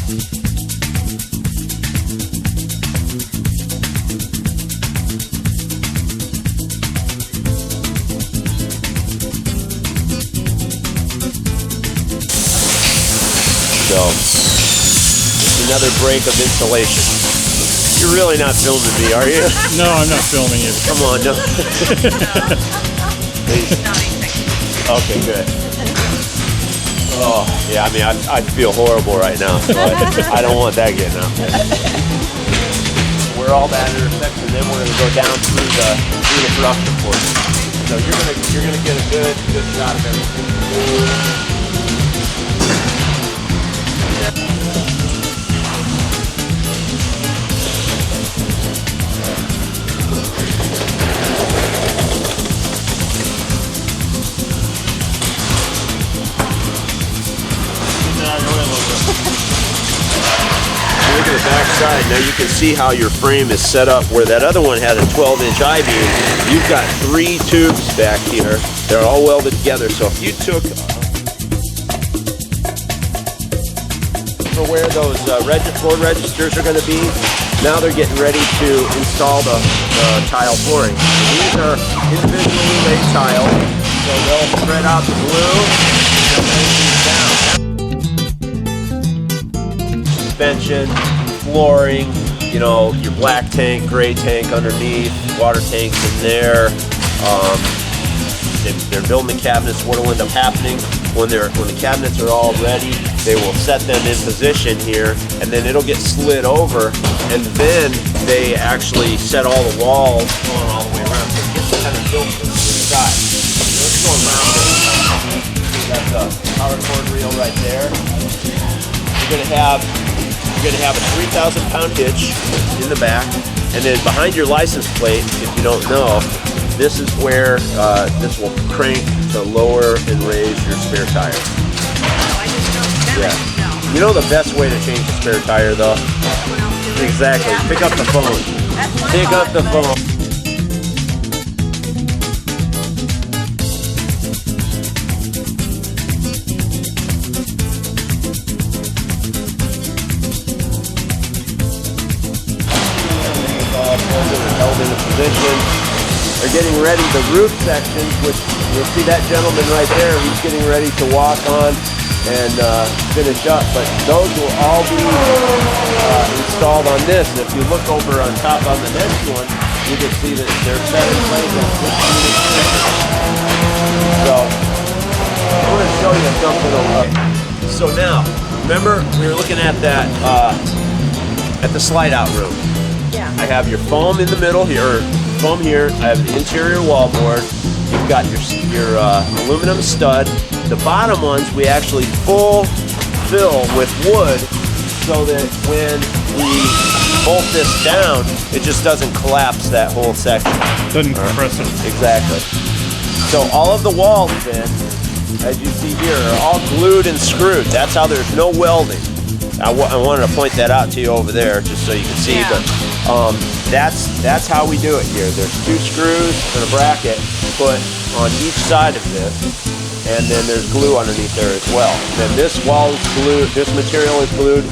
So, another break of insulation. You're really not filming me, are you? No, I'm not filming you. Come on, no. Okay, good. Oh, yeah, I mean, I feel horrible right now, so I don't want that getting out there. We're all that intersection, then we're gonna go down through the production portion. So you're gonna get a good shot of everything. Look at the back side. Now you can see how your frame is set up where that other one had a 12-inch I-beam. You've got 3 tubes back here. They're all welded together. So if you took for where those floor registers are going to be, now they're getting ready to install the tile flooring. These are individually laid tiles, so they'll spread out the glue and lay these down. Suspension, flooring, you know, your black tank, gray tank underneath, water tanks in there. They're building the cabinets. What will end up happening when the cabinets are all ready, they will set them in position here, and then it'll get slid over, and then they actually set all the walls going all the way around. So it gets kind of built from the side. So let's go around it. Got the power cord reel right there. You're gonna have a 3,000-pound hitch in the back, and then behind your license plate, if you don't know, this is where this will crank to lower and raise your spare tire. I just don't know. Yeah. You know the best way to change a spare tire, though? Exactly. Yeah. Pick up the phone. Pick up the phone. Held into position. They're getting ready the roof sections, which you'll see that gentleman right there. He's getting ready to walk on and finish up. But those will all be installed on this. And if you look over on top on the next one, you can see that they're set in place. So I'm going to show you something over. So now, remember we were looking at that at the slide out room. Yeah. I have your foam in the middle here, foam here. I have the interior wall board. You've got your aluminum stud. The bottom ones we actually fill with wood so that when we bolt this down, it just doesn't collapse that whole section. Doesn't compress it. Exactly. So all of the walls then, as you see here, are all glued and screwed. That's how there's no welding. I wanted to point that out to you over there just so you can see, but that's how we do it here. There's 2 screws and a bracket put on each side of this, and then there's glue underneath there as well. Then this wall is glued, this material is glued,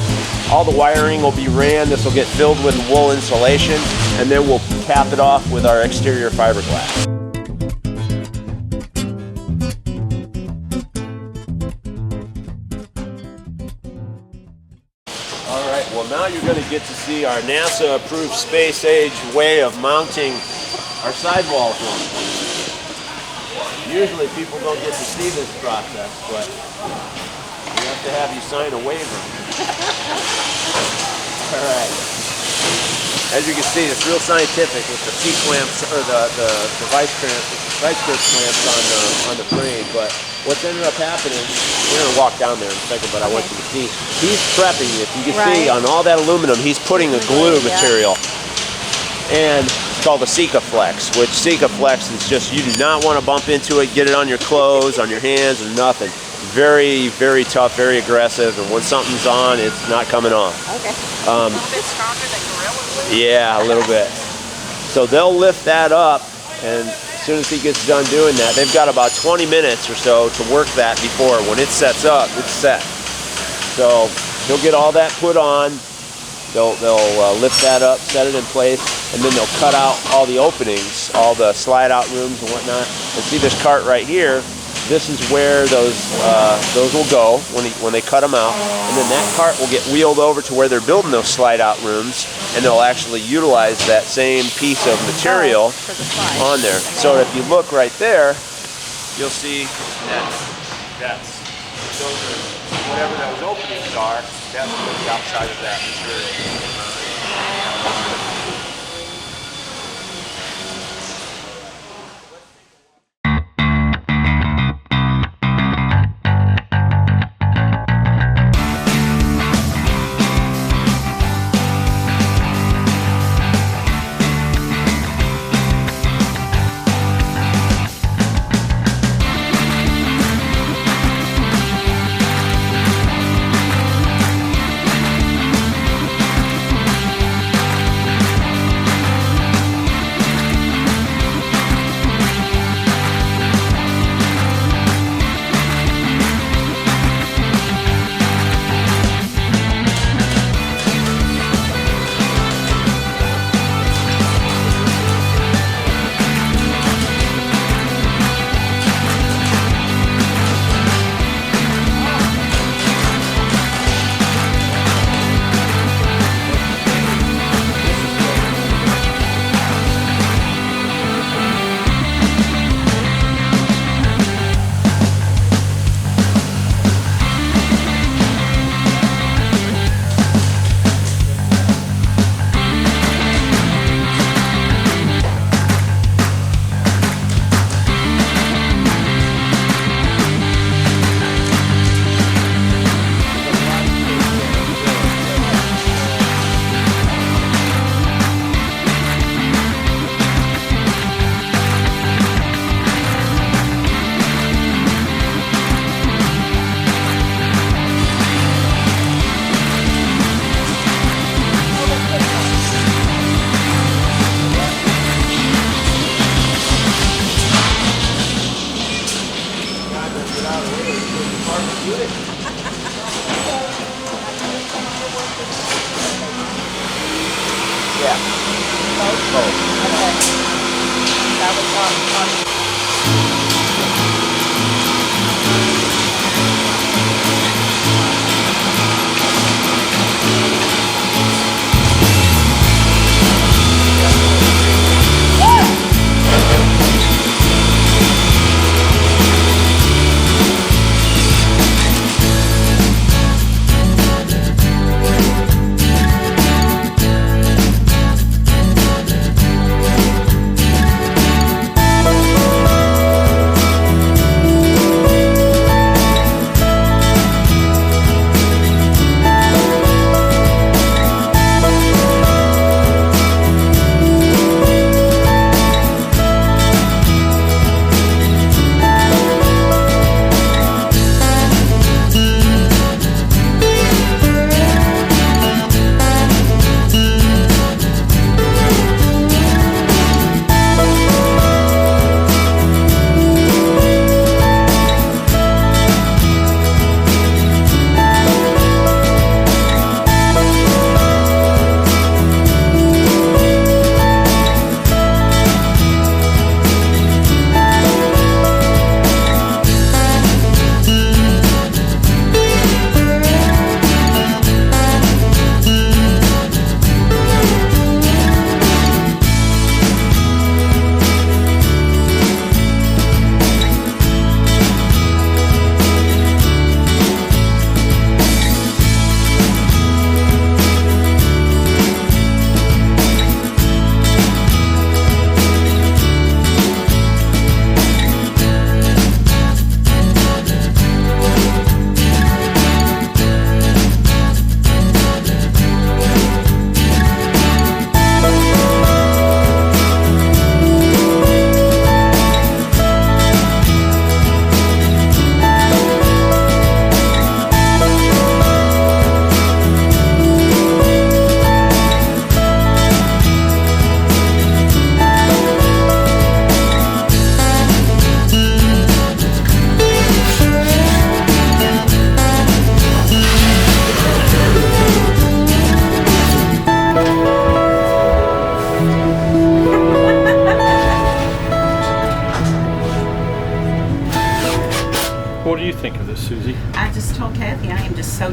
all the wiring will be ran, this will get filled with wool insulation, and then we'll cap it off with our exterior fiberglass. Well, now you're going to get to see our NASA-approved space-age way of mounting our sidewall film. Usually people don't get to see this process, but we have to have you sign a waiver. All right. As you can see, it's real scientific with the C-clamps, or the vice grip clamps on the frame, but what's ended up happening, we're going to walk down there in a second, but I want you to see, he's prepping, if you can see on all that aluminum, he's putting a glue material. And it's called a Sikaflex, which Sikaflex is just, you do not want to bump into it, get it on your clothes, on your hands, or nothing. Very, very tough, very aggressive, and when something's on, it's not coming off. Okay. A little bit stronger than Gorilla Glue? Yeah, a little bit. So they'll lift that up, and as soon as he gets done doing that, they've got about 20 minutes or so to work that before. When it sets up, it's set. So he'll get all that put on. They'll lift that up, set it in place, and then they'll cut out all the openings, all the slide out rooms and whatnot. And see this cart right here, this is where those will go when they cut them out. And then that cart will get wheeled over to where they're building those slide out rooms, and they'll actually utilize that same piece of material For the slide. on there. So if you look right there, you'll see that those are whatever those openings are. That's the outside of that material.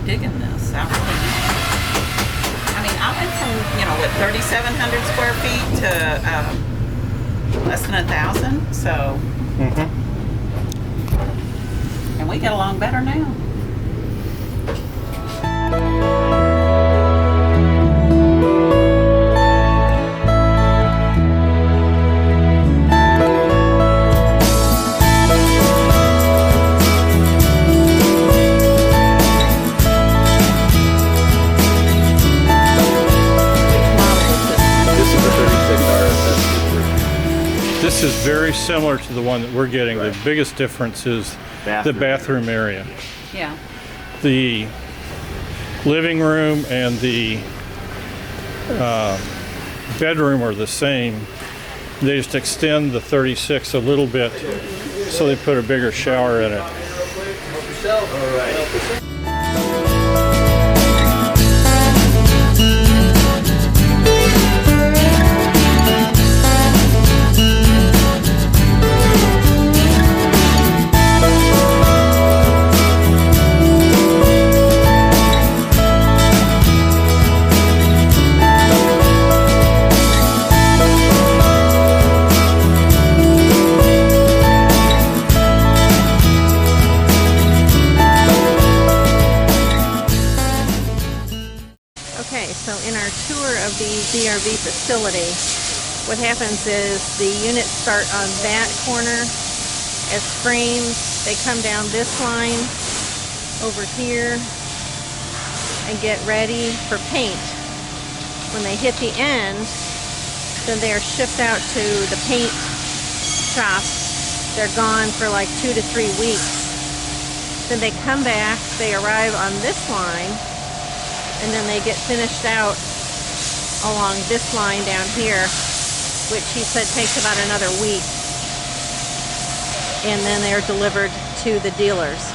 so digging this. I mean, I went from, you know, what, 3,700 square feet to less than 1,000. So, and we get along better now. This is very similar to the one that we're getting. Right. The biggest difference is the bathroom area. Yeah. The living room and the bedroom are the same. They just extend the 36 a little bit, so they put a bigger shower in it. All right. Okay, so in our tour of the DRV facility, what happens is the units start on that corner as frames. They come down this line over here and get ready for paint. When they hit the end, then they're shipped out to the paint shop. They're gone for like 2 to 3 weeks. Then they come back, they arrive on this line, and then they get finished out along this line down here, which he said takes about another week. And then they're delivered to the dealers.